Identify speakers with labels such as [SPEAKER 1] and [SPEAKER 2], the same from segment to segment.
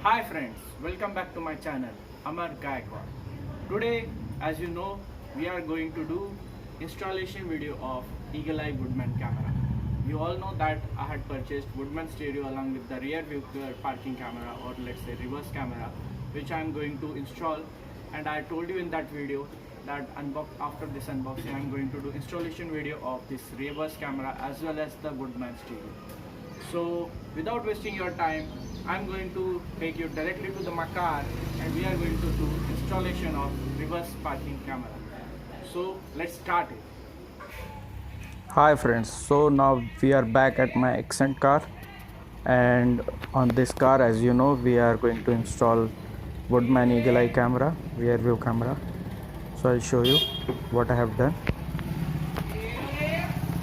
[SPEAKER 1] Hi friends, welcome back to my channel Amar Gaikwad. Today, as you know, we are going to do installation video of Eagle Eye Woodman camera. You all know that I had purchased Woodman stereo along with the rear view parking camera, or let's say reverse camera, which I am going to install. And I told you in that video that after this unboxing I am going to do installation video of this reverse camera as well as the Woodman stereo. So without wasting your time, I'm going to take you directly to my car and we are going to do installation of reverse parking camera. So let's start it. Hi friends, so now we are back at my Accent car, and on this car, as you know, we are going to install Woodman Eagle Eye camera, rear view camera. So I'll show you what I have done.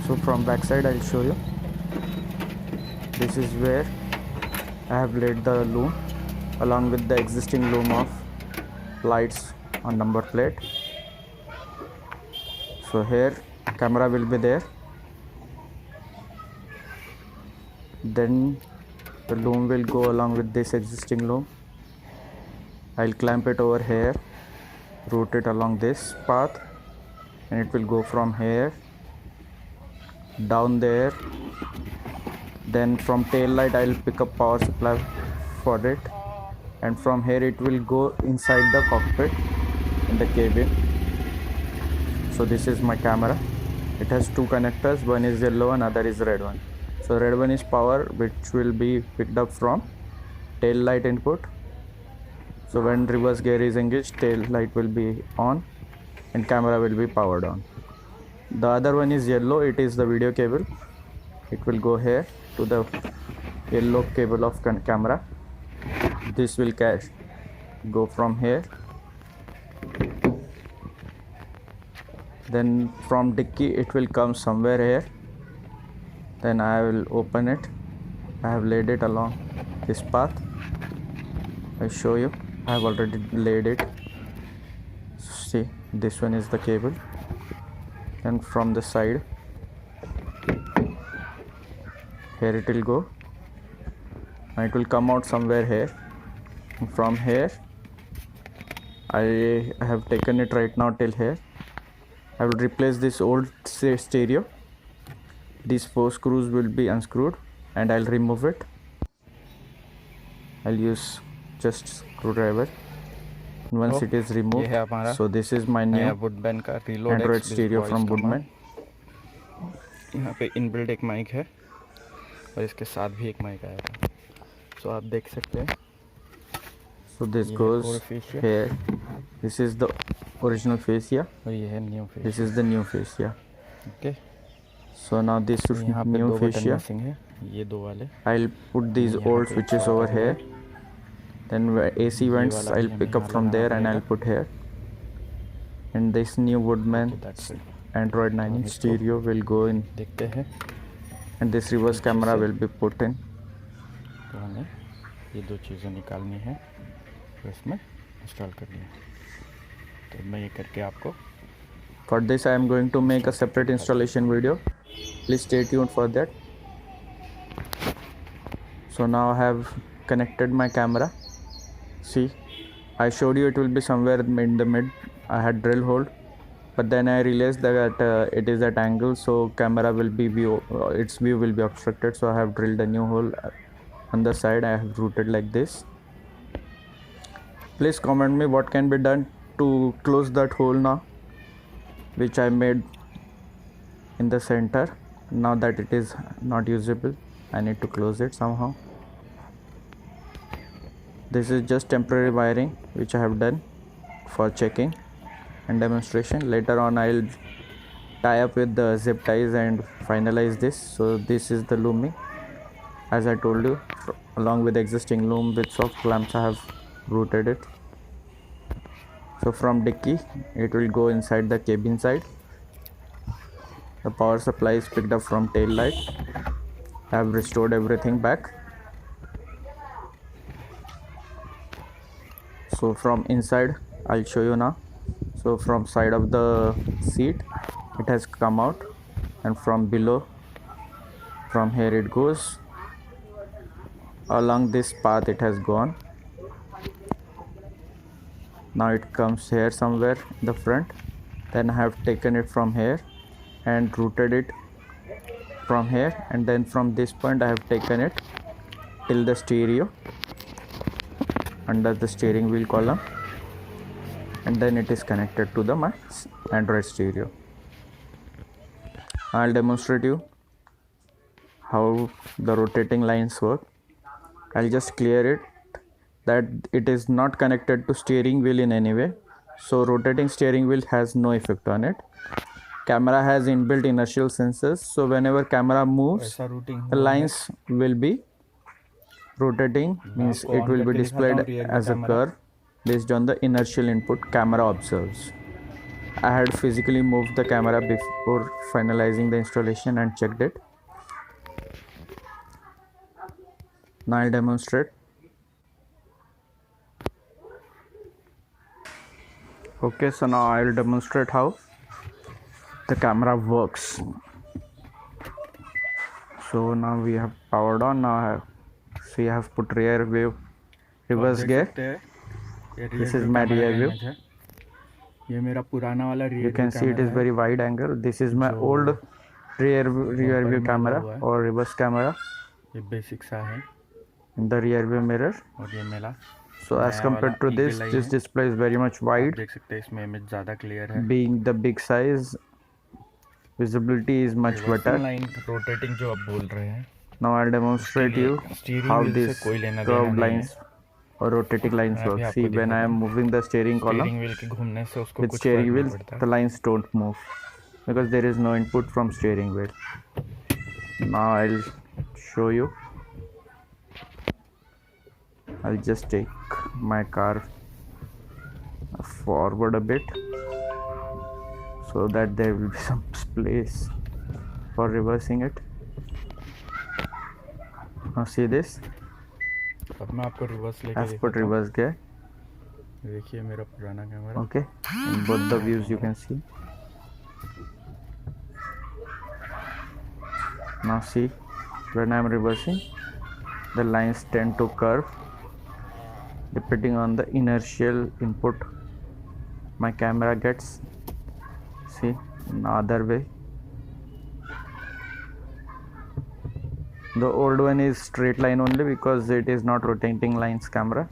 [SPEAKER 1] So from back side I'll show you. This is where I have laid the loom along with the existing loom of lights on number plate. So here camera will be there, then the loom will go along with this existing loom. I'll clamp it over here, route it along this path, and it will go from here down there. Then from tail light I'll pick up power supply for it, and from here it will go inside the cockpit in the cabin. So this is my camera. It has two connectors, one is yellow and other is red one. So red one is power, which will be picked up from tail light input. So when reverse gear is engaged, tail light will be on and camera will be powered on. The other one is yellow, it is the video cable. It will go here to the yellow cable of camera. This will go from here. Then from dicky it will come somewhere here. Then I will open it. I have laid it along this path. I'll show you. I have already laid it. See, this one is the cable. And from the side, here it will go, and it will come out somewhere here. And from here I have taken it right now till here. I will replace this old stereo. These 4 screws will be unscrewed and I'll remove it. I'll use just screwdriver. Once it is removed, so this is my new Woodman का Android stereo from Woodman. यहाँ पे inbuilt एक mic है और इसके साथ भी एक माइक आया था. So आप देख सकते हैं. So this goes here. This is the original fascia और ये है new fascia. This is the new fascia. Okay. So now this new fascia. ये दो वाले. I'll put these old switches over here. Then AC vents I'll pick up from there and I'll put here. And this new Woodman Android 9 stereo will go in. And this reverse camera will be put in. तो हमें ये दो चीज़ें निकालनी है, तो इसमें install करनी है. तो मैं ये करके आपको. For this I am going to make a separate installation video. Please stay tuned for that. So now I have connected my camera. See, I showed you it will be somewhere in the mid. I had drill hole, but then I realized that it is at angle, so camera will be its view will be obstructed. So I have drilled a new hole on the side. I have routed like this. Please comment me what can be done to close that hole now, which I made in the center. Now that it is not usable, I need to close it somehow. This is just temporary wiring which I have done for checking and demonstration. Later on I'll tie up with the zip ties and finalize this. So this is the looming, as I told you, along with existing loom with soft clamps I have routed it. So from dicky it will go inside the cabin side. The power supply is picked up from tail light. I have restored everything back. So from inside I'll show you now. So from side of the seat it has come out, and from below, from here it goes along this path it has gone. Now it comes here somewhere in the front. Then I have taken it from here and routed it from here, and then from this point I have taken it till the stereo under the steering wheel column, and then it is connected to my Android stereo. I'll demonstrate you how the rotating lines work. I'll just clear it that it is not connected to steering wheel in any way, so rotating steering wheel has no effect on it. Camera has inbuilt inertial sensors, so whenever camera moves, the lines will be rotating, means it will be displayed as a curve based on the inertial input camera observes. I had physically moved the camera before finalizing the installation and checked it. Now I'll demonstrate. Okay, so now I'll demonstrate how the camera works. So now we have powered on. Now I have put rear view reverse gear. This is my rear view.
[SPEAKER 2] ये मेरा पुराना वाला rear
[SPEAKER 1] You can see it is very wide angle. This is my old rear view camera or reverse camera.
[SPEAKER 2] ये basic सा है.
[SPEAKER 1] In the rear view mirror.
[SPEAKER 2] और ये मेरा.
[SPEAKER 1] So as compared to this display is very much wide.
[SPEAKER 2] देख सकते हैं इसमें image ज़्यादा clear है.
[SPEAKER 1] Being the big size, visibility is much better.
[SPEAKER 2] Line rotating जो आप बोल रहे हैं.
[SPEAKER 1] Now I'll demonstrate you how this curved lines or rotating lines work. See, when I am moving the steering column with steering wheel, the lines don't move because there is no input from steering wheel. Now I'll show you. I'll just take my car forward a bit so that there will be some space for reversing it. Now see this.
[SPEAKER 2] अब मैं आपको reverse लेके
[SPEAKER 1] I've put reverse gear.
[SPEAKER 2] देखिए मेरा पुराना camera.
[SPEAKER 1] Okay, in both the views you can see. Now see, when I am reversing, the lines tend to curve depending on the inertial input my camera gets. See, in the other way. The old one is straight line only because it is not rotating lines camera.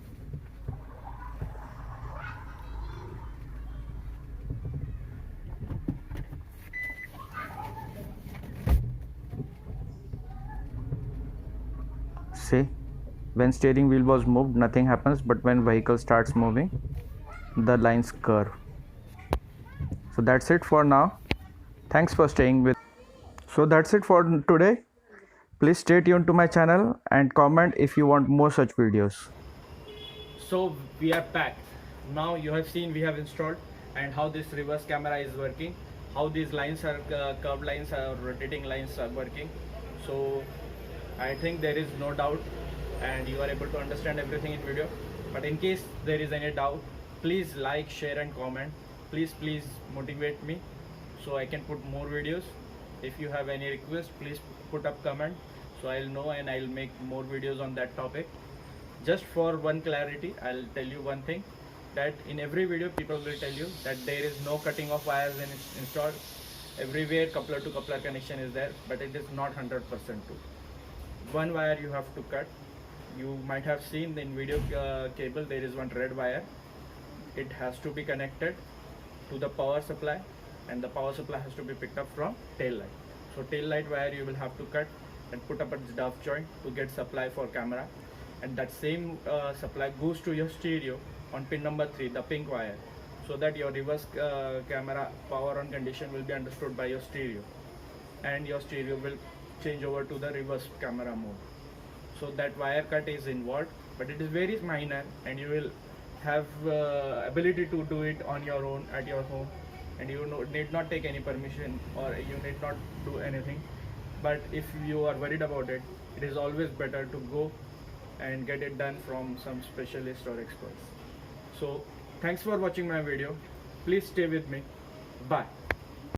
[SPEAKER 1] See, when steering wheel was moved, nothing happens, but when vehicle starts moving, the lines curve. So that's it for now. Thanks for staying with. So that's it for today. Please stay tuned to my channel and comment if you want more such videos.
[SPEAKER 3] So we are back. Now you have seen we have installed and how this reverse camera is working, how these lines are curved lines or rotating lines are working. So I think there is no doubt and you are able to understand everything in video. But in case there is any doubt, please like, share and comment. Please motivate me so I can put more videos. If you have any request, please put up comment so I'll know and I'll make more videos on that topic. Just for one clarity, I'll tell you one thing, that in every video people will tell you that there is no cutting of wires installed. Everywhere coupler to coupler connection is there, but it is not 100% true. One wire you have to cut. You might have seen in video cable there is one red wire. It has to be connected to the power supply, and the power supply has to be picked up from tail light. So tail light wire you will have to cut and put up a duff joint to get supply for camera, and that same supply goes to your stereo on pin number 3, the pink wire, so that your reverse camera power on condition will be understood by your stereo, and your stereo will change over to the reverse camera mode. So that wire cut is involved, but it is very minor and you will have ability to do it on your own at your home, and you need not take any permission or you need not do anything. But if you are worried about it, it is always better to go and get it done from some specialist or experts. So thanks for watching my video. Please stay with me. Bye.